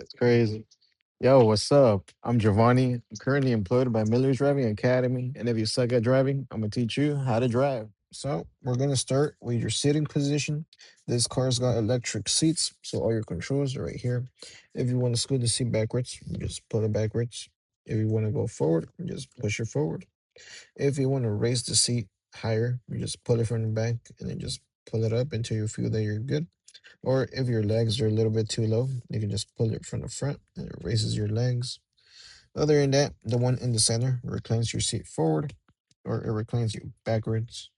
That's crazy. Yo, what's up? I'm Giovanni. I'm currently employed by Miller's Driving Academy. And if you suck at driving, I'm going to teach you how to drive. So, we're going to start with your sitting position. This car's got electric seats, so all your controls are right here. If you want to scoot the seat backwards, you just pull it backwards. If you want to go forward, you just push it forward. If you want to raise the seat higher, you just pull it from the back and then just pull it up until you feel that you're good. Or if your legs are a little bit too low, you can just pull it from the front and it raises your legs. Other than that, the one in the center reclines your seat forward or it reclines you backwards.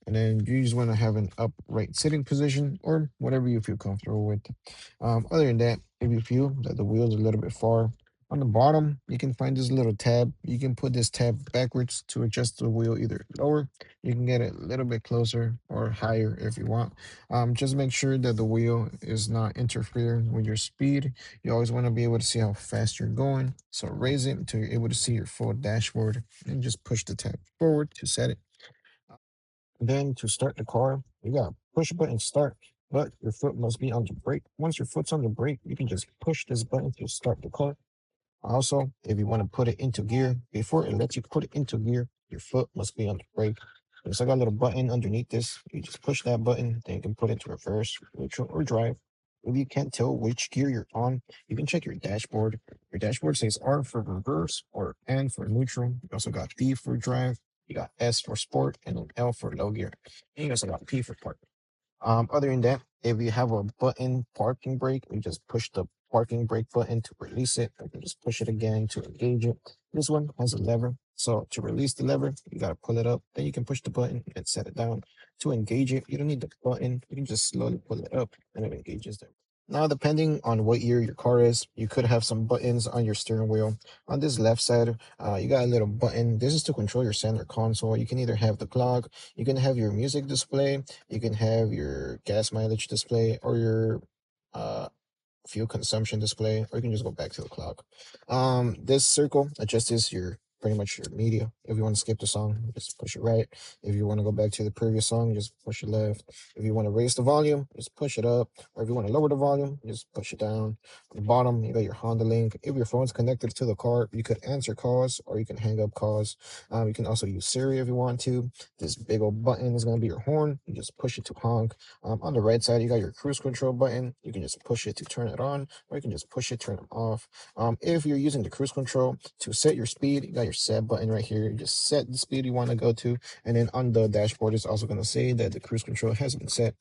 And then you just want to have an upright sitting position or whatever you feel comfortable with. Other than that, if you feel that the wheels are a little bit far on the bottom, you can find this little tab. You can put this tab backwards to adjust the wheel either lower. You can get it a little bit closer or higher if you want. Just make sure that the wheel is not interfering with your speed. You always want to be able to see how fast you're going. So raise it until you're able to see your full dashboard and just push the tab forward to set it. Then to start the car, you got to push button start, but your foot must be on the brake. Once your foot's on the brake, you can just push this button to start the car. Also, if you want to put it into gear, before it lets you put it into gear, your foot must be on the brake. There's like a little button underneath this. You just push that button, then you can put it to reverse, neutral, or drive. If you can't tell which gear you're on, you can check your dashboard. Your dashboard says R for reverse or N for neutral. You also got D for drive. You got S for sport and then L for low gear. And you also got P for park. Other than that, if you have a button parking brake, you just push the parking brake button to release it. You can just push it again to engage it. This one has a lever. So to release the lever, you gotta pull it up. Then you can push the button and set it down. To engage it, you don't need the button. You can just slowly pull it up and it engages there. Now, depending on what year your car is, you could have some buttons on your steering wheel. On this left side, you got a little button. This is to control your center console. You can either have the clock, you can have your music display, you can have your gas mileage display, or your uh, fuel consumption display, or you can just go back to the clock. This circle adjusts your pretty much your media. If you want to skip the song, just push it right. If you want to go back to the previous song, just push it left. If you want to raise the volume, just push it up. Or if you want to lower the volume, just push it down. On the bottom, you got your Honda Link. If your phone's connected to the car, you could answer calls or you can hang up calls. You can also use Siri if you want to. This big old button is going to be your horn. You just push it to honk. On the right side, you got your cruise control button. You can just push it to turn it on, or you can just push it, turn it off. If you're using the cruise control to set your speed, you got your set button right here. You just set the speed you want to go to, and then on the dashboard, it's also going to say that the cruise control has been set.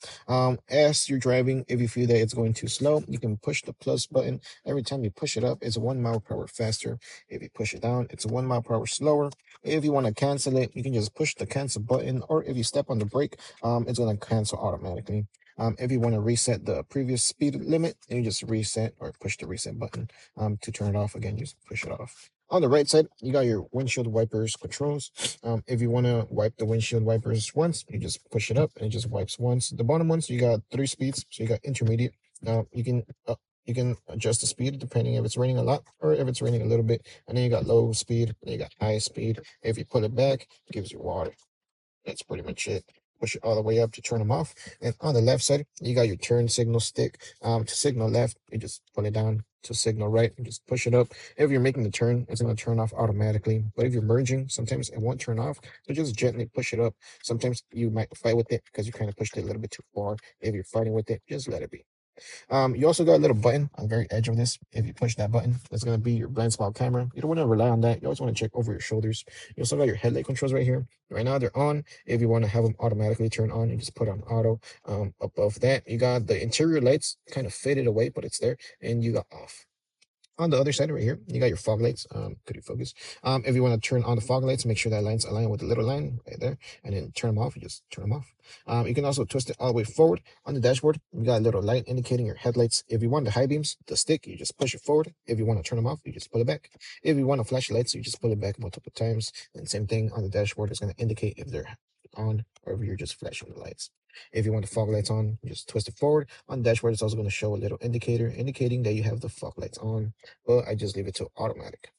As you're driving, if you feel that it's going too slow, you can push the plus button. Every time you push it up, it's 1 mile per hour faster. If you push it down, it's 1 mile per hour slower. If you want to cancel it, you can just push the cancel button, or if you step on the brake, it's going to cancel automatically. If you want to reset the previous speed limit, you just reset or push the reset button. To turn it off again, just push it off. On the right side, you got your windshield wipers controls. If you want to wipe the windshield wipers once, you just push it up and it just wipes once. The bottom ones, you got 3 speeds, so you got intermediate. You can adjust the speed depending if it's raining a lot or if it's raining a little bit. And then you got low speed, and you got high speed. If you pull it back, it gives you water. That's pretty much it. Push it all the way up to turn them off. And on the left side, you got your turn signal stick. To signal left, you just pull it down. To signal right, you just push it up. If you're making the turn, it's going to turn off automatically. But if you're merging, sometimes it won't turn off. So just gently push it up. Sometimes you might fight with it because you kind of pushed it a little bit too far. If you're fighting with it, just let it be. You also got a little button on the very edge of this. If you push that button, that's going to be your blind spot camera. You don't want to rely on that. You always want to check over your shoulders. You also got your headlight controls right here. Right now they're on. If you want to have them automatically turn on, you just put on auto. Above that, you got the interior lights kind of faded away, but it's there, and you got off. On the other side right here, you got your fog lights. Could you focus? If you want to turn on the fog lights, make sure that line's aligned with the little line right there, and then turn them off. You just turn them off. You can also twist it all the way forward. On the dashboard, you got a little light indicating your headlights. If you want the high beams, the stick, you just push it forward. If you want to turn them off, you just pull it back. If you want to flash lights, you just pull it back multiple times. And same thing on the dashboard is going to indicate if they're on or if you're just flashing the lights. If you want the fog lights on, you just twist it forward. On the dashboard, it's also going to show a little indicator indicating that you have the fog lights on, but I just leave it to automatic.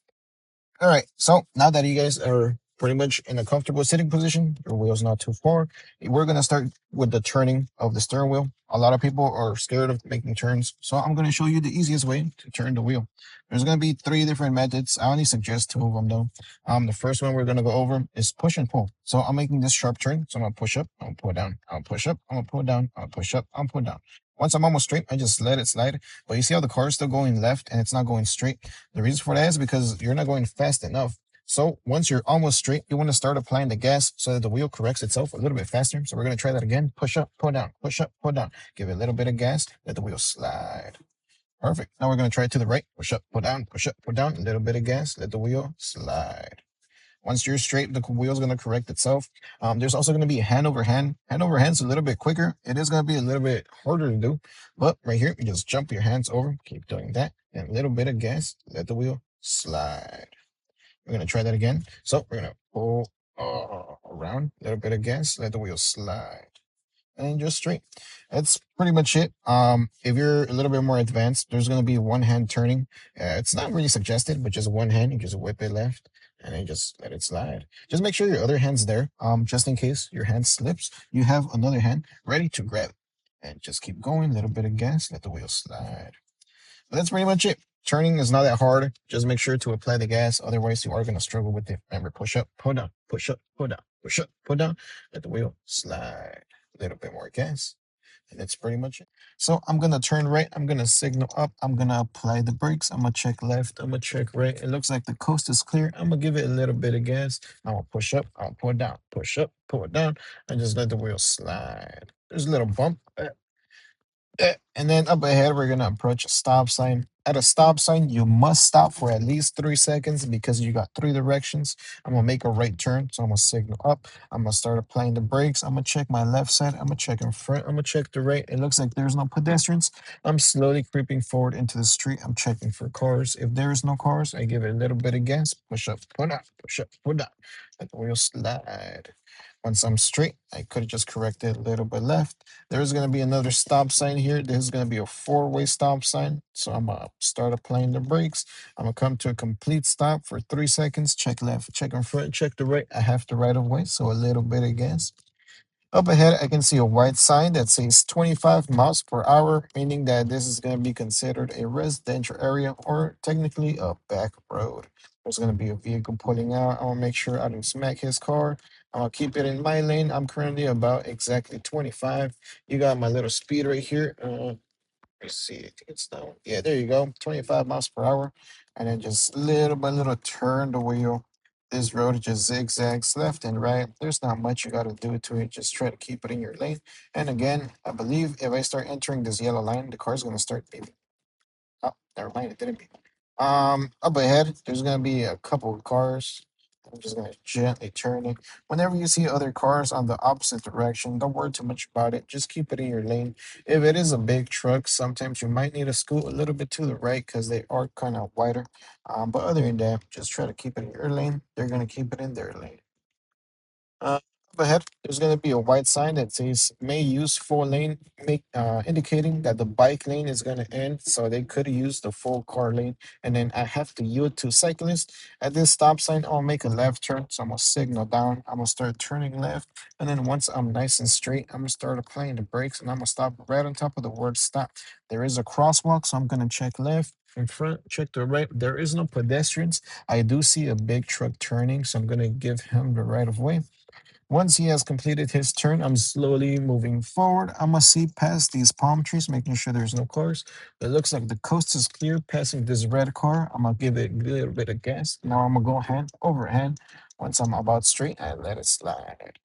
All right. So now that you guys are pretty much in a comfortable sitting position. Your wheel's not too far. We're gonna start with the turning of the steering wheel. A lot of people are scared of making turns, so I'm gonna show you the easiest way to turn the wheel. There's gonna be three different methods. I only suggest two of them though. The first one we're gonna go over is push and pull. So I'm making this sharp turn. So I'm gonna push up, I'm gonna pull down, I'm gonna push up, I'm gonna pull down, I'm gonna push up, I'm pull down. Once I'm almost straight, I just let it slide. But you see how the car is still going left and it's not going straight? The reason for that is because you're not going fast enough. So once you're almost straight, you want to start applying the gas so that the wheel corrects itself a little bit faster. So we're going to try that again. Push up, pull down, push up, pull down. Give it a little bit of gas, let the wheel slide. Perfect. Now we're going to try it to the right. Push up, push up, pull down. A little bit of gas, let the wheel slide. Once you're straight, the wheel's going to correct itself. There's also going to be hand over hand. Hand over hand's a little bit quicker. It is going to be a little bit harder to do. But right here, you just jump your hands over. Keep doing that. And a little bit of gas. Let the wheel slide. We're going to try that again. So we're going to pull around. A little bit of gas. Let the wheel slide. And just straight. That's pretty much it. If you're a little bit more advanced, there's going to be one hand turning. It's not really suggested, but just one hand. You just whip it left and then just let it slide. Just make sure your other hand's there. Just in case your hand slips, you have another hand ready to grab. And just keep going. A little bit of gas. Let the wheel slide. But that's pretty much it. Turning is not that hard. Just make sure to apply the gas. Otherwise, you are going to struggle with it. Remember, push up, pull down, push up, pull down, push up, pull down. Let the wheel slide. A little bit more gas. And that's pretty much it. So I'm going to turn right. I'm going to signal up. I'm going to apply the brakes. I'm going to check left. I'm going to check right. It looks like the coast is clear. I'm going to give it a little bit of gas. I'm going to push up. I'll pull down. Push up, pull it down. And just let the wheel slide. There's a little bump. And then up ahead, we're gonna approach a stop sign. At a stop sign, you must stop for at least 3 seconds because you got three directions. I'm gonna make a right turn, so I'm gonna signal up. I'm gonna start applying the brakes. I'm gonna check my left side. I'm gonna check in front. I'm gonna check the right. It looks like there's no pedestrians. I'm slowly creeping forward into the street. I'm checking for cars. If there is no cars, I give it a little bit of gas. Push up, pull down, push up, pull down. Let the wheel slide. Once I'm straight, I could have just corrected a little bit left. There's going to be another stop sign here. There's going to be a four-way stop sign. So I'm going to start applying the brakes. I'm going to come to a complete stop for 3 seconds. Check left, check in front, check the right. I have the right of way, so a little bit of gas. Up ahead, I can see a white sign that says 25 miles per hour, meaning that this is going to be considered a residential area or technically a back road. There's going to be a vehicle pulling out. I want to make sure I don't smack his car. I'll keep it in my lane. I'm currently about exactly 25. You got my little speed right here. Let's see. I think it's down. Yeah, there you go. 25 miles per hour. And then just little by little turn the wheel. This road just zigzags left and right. There's not much you got to do to it. Just try to keep it in your lane. And again, I believe if I start entering this yellow line, the car's going to start beeping. Oh, never mind. It didn't beep. Up ahead, there's gonna be a couple of cars. I'm just gonna gently turn it. Whenever you see other cars on the opposite direction, don't worry too much about it. Just keep it in your lane. If it is a big truck, sometimes you might need to scoot a little bit to the right because they are kind of wider. But other than that, just try to keep it in your lane. They're gonna keep it in their lane. Uh, Up ahead, there's going to be a white sign that says may use full lane, indicating that the bike lane is going to end. So they could use the full car lane. And then I have to yield to cyclists. At this stop sign, I'll make a left turn. So I'm going to signal down. I'm going to start turning left. And then once I'm nice and straight, I'm going to start applying the brakes and I'm going to stop right on top of the word stop. There is a crosswalk. So I'm going to check left. In front, check the right. There is no pedestrians. I do see a big truck turning, so I'm going to give him the right of way. Once he has completed his turn, I'm slowly moving forward. I must see past these palm trees, making sure there's no cars. It looks like the coast is clear. Passing this red car, I'm gonna give it a little bit of gas. Now I'm gonna go hand over hand. Once I'm about straight, I let it slide.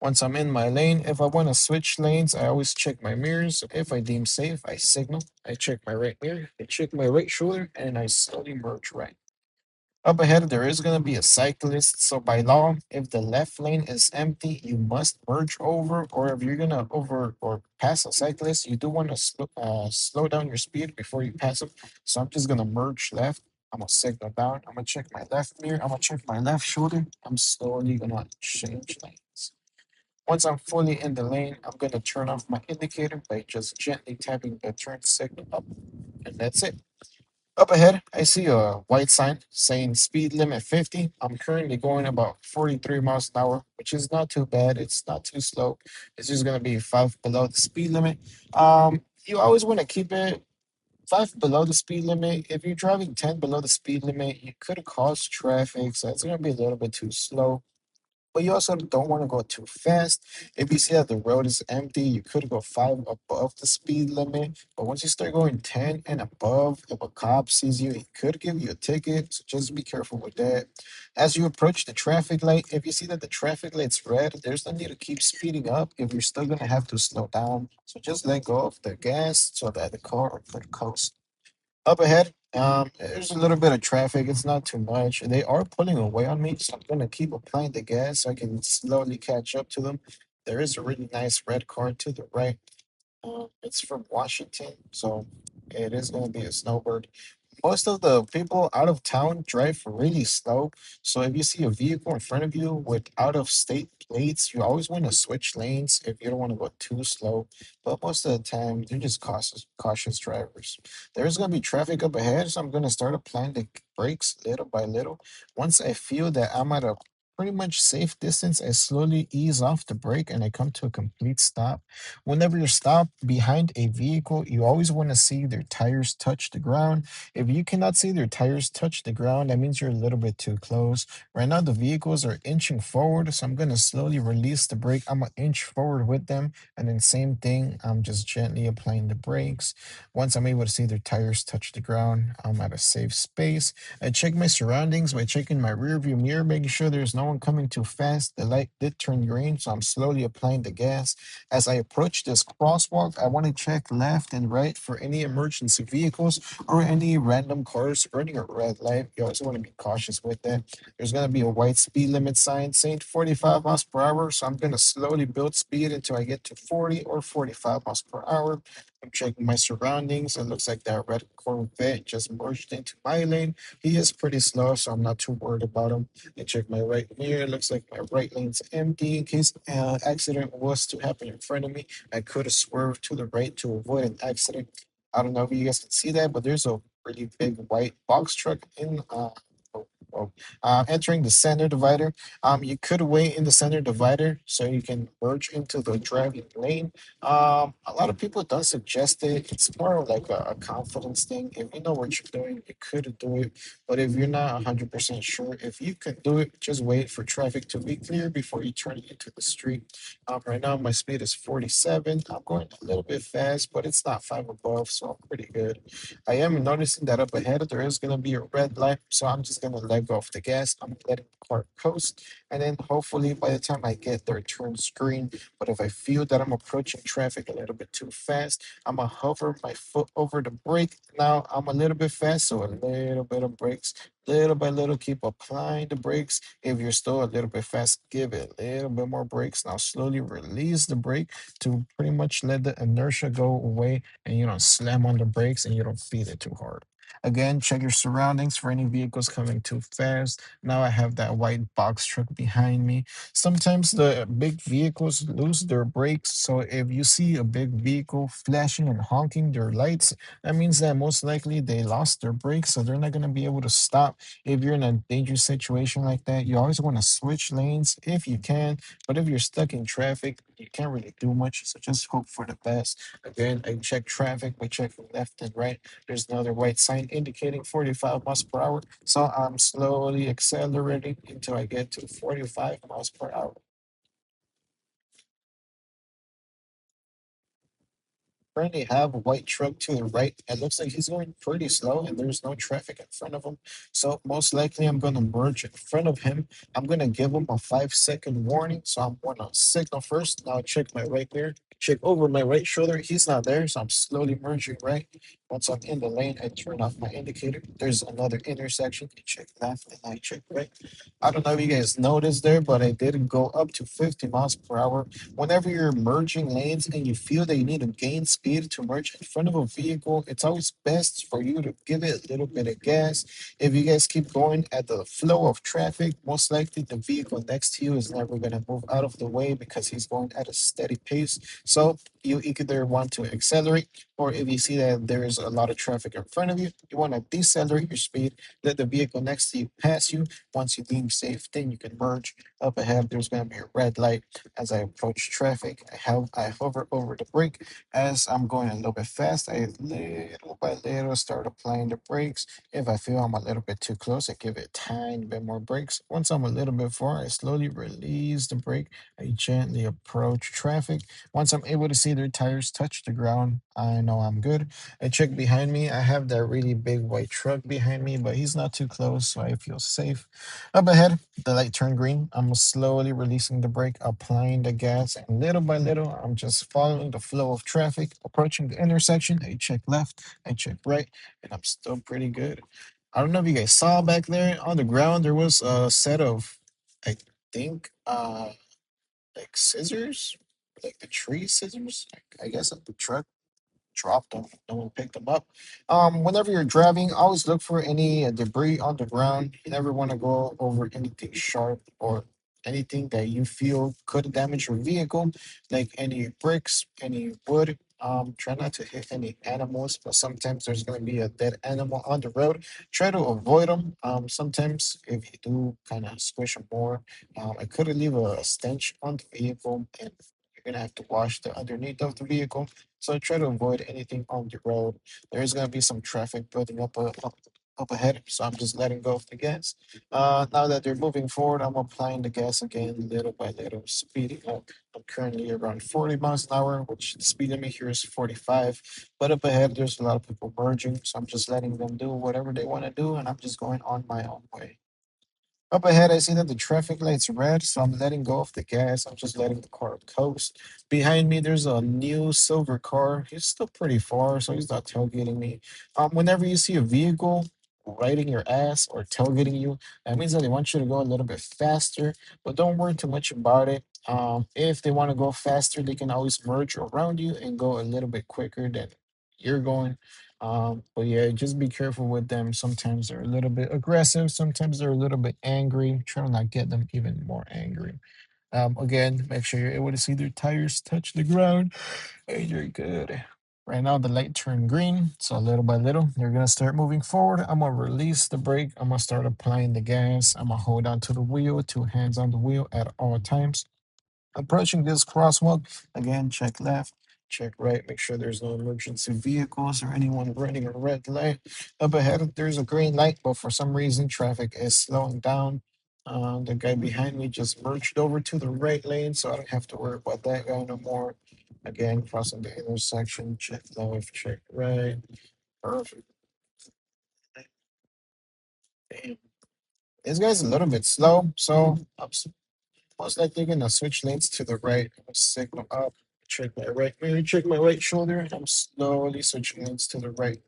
Once I'm in my lane, if I want to switch lanes, I always check my mirrors. If I deem safe, I signal. I check my right mirror, I check my right shoulder, and I slowly merge right. Up ahead, there is going to be a cyclist. So, by law, if the left lane is empty, you must merge over. Or if you're going to over or pass a cyclist, you do want to slow down your speed before you pass them. So, I'm just going to merge left. I'm going to signal down. I'm going to check my left mirror. I'm going to check my left shoulder. I'm slowly going to change lanes. Once I'm fully in the lane, I'm going to turn off my indicator by just gently tapping the turn signal up. And that's it. Up ahead, I see a white sign saying speed limit 50. I'm currently going about 43 miles an hour, which is not too bad. It's not too slow. It's just going to be five below the speed limit. You always want to keep it five below the speed limit. If you're driving 10 below the speed limit, you could cause traffic, so it's going to be a little bit too slow. But you also don't want to go too fast. If you see that the road is empty, you could go five above the speed limit. But once you start going 10 and above, if a cop sees you, he could give you a ticket. So just be careful with that. As you approach the traffic light, if you see that the traffic light's red, there's no need to keep speeding up if you're still going to have to slow down. So just let go of the gas so that the car could coast. Up ahead, there's a little bit of traffic. It's not too much. They are pulling away on me, so I'm gonna keep applying the gas so I can slowly catch up to them. There is a really nice red car to the right. It's from Washington, so it is going to be a snowbird. Most of the people out of town drive really slow. So if you see a vehicle in front of you with out of state plates, you always want to switch lanes if you don't want to go too slow. But most of the time, they're just cautious drivers. There's going to be traffic up ahead, so I'm going to start applying the brakes little by little. Once I feel that I'm at a pretty much safe distance, I slowly ease off the brake and I come to a complete stop. Whenever you stop behind a vehicle, you always want to see their tires touch the ground. If you cannot see their tires touch the ground, that means you're a little bit too close. Right now, the vehicles are inching forward, so I'm going to slowly release the brake. I'm going to inch forward with them. And then, same thing, I'm just gently applying the brakes. Once I'm able to see their tires touch the ground, I'm at a safe space. I check my surroundings by checking my rear view mirror, making sure there's no one coming too fast. The light did turn green, so I'm slowly applying the gas. As I approach this crosswalk, I want to check left and right for any emergency vehicles or any random cars running a red light. You also want to be cautious with that. There's going to be a white speed limit sign saying 45 miles per hour. So I'm going to slowly build speed until I get to 40 or 45 miles per hour. I'm checking my surroundings. It looks like that red Corvette just merged into my lane. He is pretty slow, so I'm not too worried about him. I check my right mirror. Looks like my right lane's empty. In case accident was to happen in front of me, I could have swerved to the right to avoid an accident. I don't know if you guys can see that, but there's a really big white box truck in oh, entering the center divider. You could wait in the center divider so you can merge into the driving lane. A lot of people don't suggest it. It's more of like a confidence thing. If you know what you're doing, you could do it. But if you're not 100% sure if you can do it, just wait for traffic to be clear before you turn into the street. Right now, my speed is 47. I'm going a little bit fast, but it's not five above, so I'm pretty good. I am noticing that up ahead there is going to be a red light, so I'm just going to let go of the gas. I'm letting the car coast, and then hopefully by the time I get there, it turns green. But if I feel that I'm approaching traffic a little bit too fast, I'm gonna hover my foot over the brake. Now I'm a little bit fast, so a little bit of brakes. Little by little, keep applying the brakes. If you're still a little bit fast, give it a little bit more brakes. Now slowly release the brake to pretty much let the inertia go away and you don't slam on the brakes and you don't feed it too hard. Again, check your surroundings for any vehicles coming too fast. Now I have that white box truck behind me. Sometimes the big vehicles lose their brakes. So if you see a big vehicle flashing and honking their lights, that means that most likely they lost their brakes. So they're not going to be able to stop. If you're in a dangerous situation like that, you always want to switch lanes if you can. But if you're stuck in traffic, you can't really do much. So just hope for the best. Again, I check traffic. We check from left and right. There's another white sign indicating 45 miles per hour. So I'm slowly accelerating until I get to 45 miles per hour. Currently have a white truck to the right. It looks like he's going pretty slow and there's no traffic in front of him. So most likely I'm gonna merge in front of him. I'm gonna give him a 5-second warning. So I'm gonna signal first. Now check my right mirror. Check over my right shoulder. He's not there, so I'm slowly merging right. Once I'm in the lane, I turn off my indicator. There's another intersection. I check left and I check right. I don't know if you guys noticed there, but I did go up to 50 miles per hour. Whenever you're merging lanes and you feel that you need to gain speed to merge in front of a vehicle, it's always best for you to give it a little bit of gas. If you guys keep going at the flow of traffic, most likely the vehicle next to you is never going to move out of the way because he's going at a steady pace. So you either want to accelerate or if you see that there is a lot of traffic in front of you, you want to decelerate your speed, let the vehicle next to you pass you. Once you deem safe, then you can merge. Up ahead, there's going to be a red light. As I approach traffic, I hover over the brake. As I'm going a little bit fast, I little by little start applying the brakes. If I feel I'm a little bit too close, I give it a tiny bit more brakes. Once I'm a little bit far, I slowly release the brake. I gently approach traffic. Once I'm able to see their tires touch the ground, I know I'm good. I check behind me. I have that really big white truck behind me, but he's not too close, so I feel safe. Up ahead, the light turned green. I'm slowly releasing the brake, applying the gas, and little by little, I'm just following the flow of traffic. Approaching the intersection, I check left, I check right, and I'm still pretty good. I don't know if you guys saw back there on the ground, there was a set of, I think, like scissors, like the tree scissors. I guess at the truck dropped them. No one picked them up. Whenever you're driving, always look for any debris on the ground. You never want to go over anything sharp or anything that you feel could damage your vehicle, like any bricks, any wood. Try not to hit any animals, but sometimes there's going to be a dead animal on the road. Try to avoid them. Sometimes if you do kind of squish them more, it could leave a stench on the vehicle, and you're gonna have to wash the underneath of the vehicle. So try to avoid anything on the road. There is going to be some traffic building up ahead, so I'm just letting go of the gas. Now that they're moving forward, I'm applying the gas again, little by little, speeding up. I'm currently around 40 miles an hour, which the speed limit here is 45. But up ahead, there's a lot of people merging, so I'm just letting them do whatever they want to do, and I'm just going on my own way. Up ahead, I see that the traffic light's red, so I'm letting go of the gas. I'm just letting the car coast. Behind me, there's a new silver car. He's still pretty far, so he's not tailgating me. Whenever you see a vehicle riding your ass or tailgating you, that means that they want you to go a little bit faster, but don't worry too much about it. If they want to go faster, they can always merge around you and go a little bit quicker than you're going. But yeah, just be careful with them. Sometimes they're a little bit aggressive, sometimes they're a little bit angry. Try to not get them even more angry. Again, make sure you're able to see their tires touch the ground and you're good. Right now, the light turned green, so little by little, you're gonna start moving forward. I'm gonna release the brake. I'm gonna start applying the gas. I'm gonna hold on to the wheel, two hands on the wheel at all times. Approaching this crosswalk, again, check left, check right, make sure there's no emergency vehicles or anyone running a red light. Up ahead, there's a green light, but for some reason, traffic is slowing down. The guy behind me just merged over to the right lane, so I don't have to worry about that guy no more. Again, crossing the intersection, check left, check right. Perfect. Damn. This guy's a little bit slow, so most likely gonna switch lanes to the right. I'm gonna signal up, check my right mirror, check my right shoulder, and I'm slowly switching lanes to the right.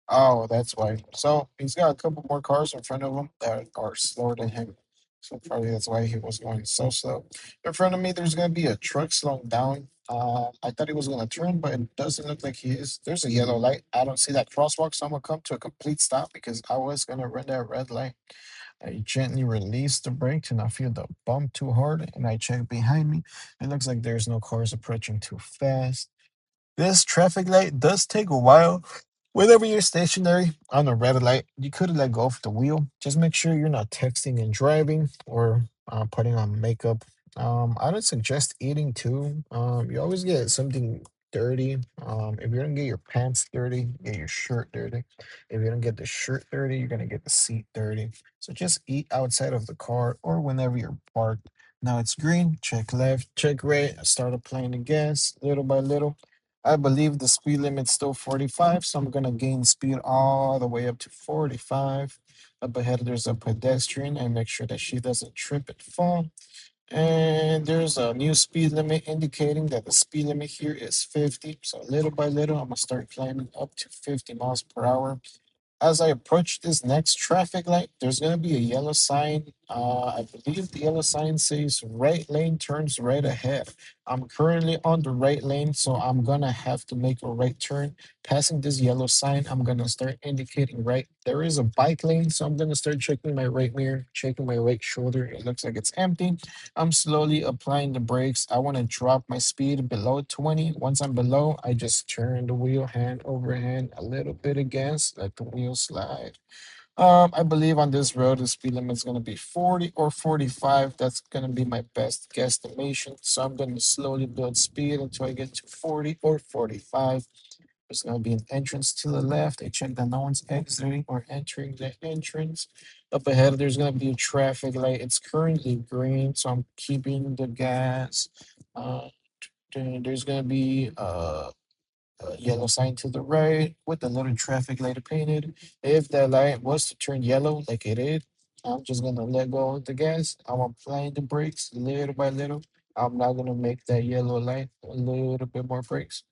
Oh, that's why. So he's got a couple more cars in front of him that are slower than him. So probably that's why he was going so slow. In front of me, there's gonna be a truck slowing down. I thought he was gonna turn, but it doesn't look like he is. There's a yellow light. I don't see that crosswalk, so I'm gonna come to a complete stop because I was gonna run that red light. I gently release the brakes and I feel the bump too hard and I check behind me. It looks like there's no cars approaching too fast. This traffic light does take a while. Whenever you're stationary on a red light, you could let go of the wheel. Just make sure you're not texting and driving or putting on makeup. I don't suggest eating too. You always get something dirty. If you don't get your pants dirty, get your shirt dirty. If you don't get the shirt dirty, you're gonna get the seat dirty. So just eat outside of the car or whenever you're parked. Now it's green. Check left, check right. I start applying the gas little by little. I believe the speed limit's still 45, so I'm gonna gain speed all the way up to 45. Up ahead, there's a pedestrian, and make sure that she doesn't trip and fall. And there's a new speed limit indicating that the speed limit here is 50. So little by little, I'm gonna start climbing up to 50 miles per hour. As I approach this next traffic light, there's gonna be a yellow sign I believe the yellow sign says right lane turns right ahead. I'm currently on the right lane, so I'm gonna have to make a right turn. Passing this yellow sign, I'm gonna start indicating right. There is a bike lane, so I'm gonna start checking my right mirror, checking my right shoulder. It looks like it's empty. I'm slowly applying the brakes. I want to drop my speed below 20. Once I'm below, I just turn the wheel hand over hand, a little bit against, let the wheel slide. I believe on this road the speed limit is gonna be 40 or 45. That's gonna be my best guesstimation. So I'm gonna slowly build speed until I get to 40 or 45. There's gonna be an entrance to the left. I check that no one's exiting or entering the entrance. Up ahead, there's gonna be a traffic light. It's currently green, so I'm keeping the gas. Uh, then there's gonna be a yellow sign to the right with a little traffic light painted. If that light was to turn yellow like it did, I'm just gonna let go of the gas. I'm applying the brakes little by little. I'm not gonna make that yellow light a little bit more brakes.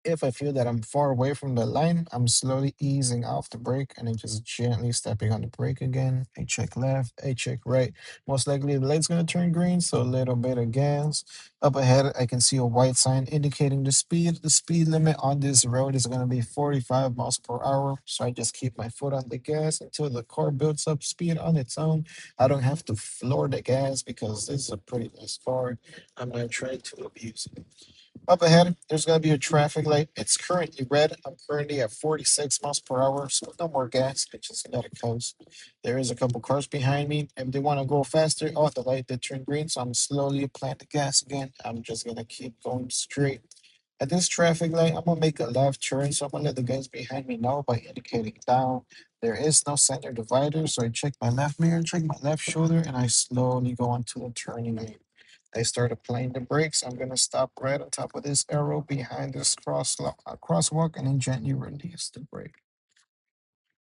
If I feel that I'm far away from the line, I'm slowly easing off the brake and then just gently stepping on the brake again. I check left, I check right. Most likely the light's gonna turn green, so a little bit of gas. Up ahead, I can see a white sign indicating the speed. The speed limit on this road is gonna be 45 miles per hour. So I just keep my foot on the gas until the car builds up speed on its own. I don't have to floor the gas because this is a pretty nice car. I'm not trying to abuse it. Up ahead, there's going to be a traffic light. It's currently red. I'm currently at 46 miles per hour, so no more gas. I just let it coast. There is a couple cars behind me. If they want to go faster, oh, the light did turn green, so I'm slowly applying the gas again. I'm just going to keep going straight. At this traffic light, I'm going to make a left turn, so I'm going to let the guys behind me know by indicating down. There is no center divider, so I check my left mirror, check my left shoulder, and I slowly go onto the turning lane. I start applying the brakes. I'm gonna stop right on top of this arrow behind this crosswalk and then gently release the brake.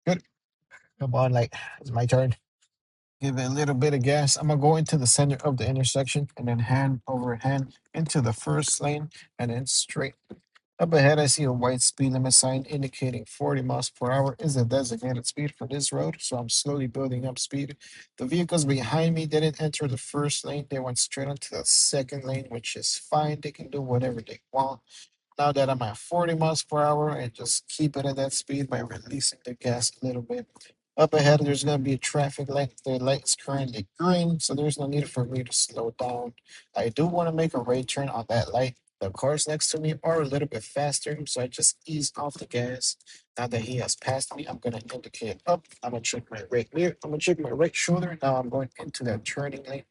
Good. Come on, like it's my turn. Give it a little bit of gas. I'm gonna go into the center of the intersection and then hand over hand into the first lane and then straight. Up ahead, I see a white speed limit sign indicating 40 miles per hour is the designated speed for this road, so I'm slowly building up speed. The vehicles behind me didn't enter the first lane, they went straight onto the second lane, which is fine. They can do whatever they want. Now that I'm at 40 miles per hour, I just keep it at that speed by releasing the gas a little bit. Up ahead, there's going to be a traffic light. The light is currently green, so there's no need for me to slow down. I do want to make a right turn on that light. The cars next to me are a little bit faster, so I just ease off the gas. Now that he has passed me, I'm going to indicate up. I'm going to check my right mirror. I'm going to check my right shoulder. Now I'm going into that turning lane.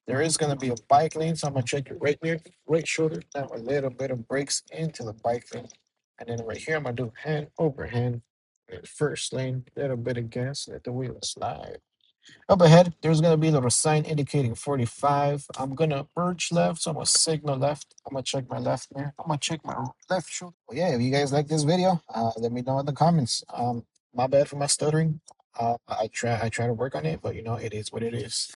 There is going to be a bike lane, so I'm going to check your right mirror, right shoulder. Now a little bit of brakes into the bike lane. And then right here, I'm going to do hand over hand. First lane, little bit of gas, let the wheel slide. Up ahead, there's gonna be a little sign indicating 45. I'm gonna merge left, so I'm gonna signal left. I'm gonna check my left mirror. I'm gonna check my left shoulder. Well, yeah, if you guys like this video, let me know in the comments. My bad for my stuttering. I try to work on it, but you know, it is what it is.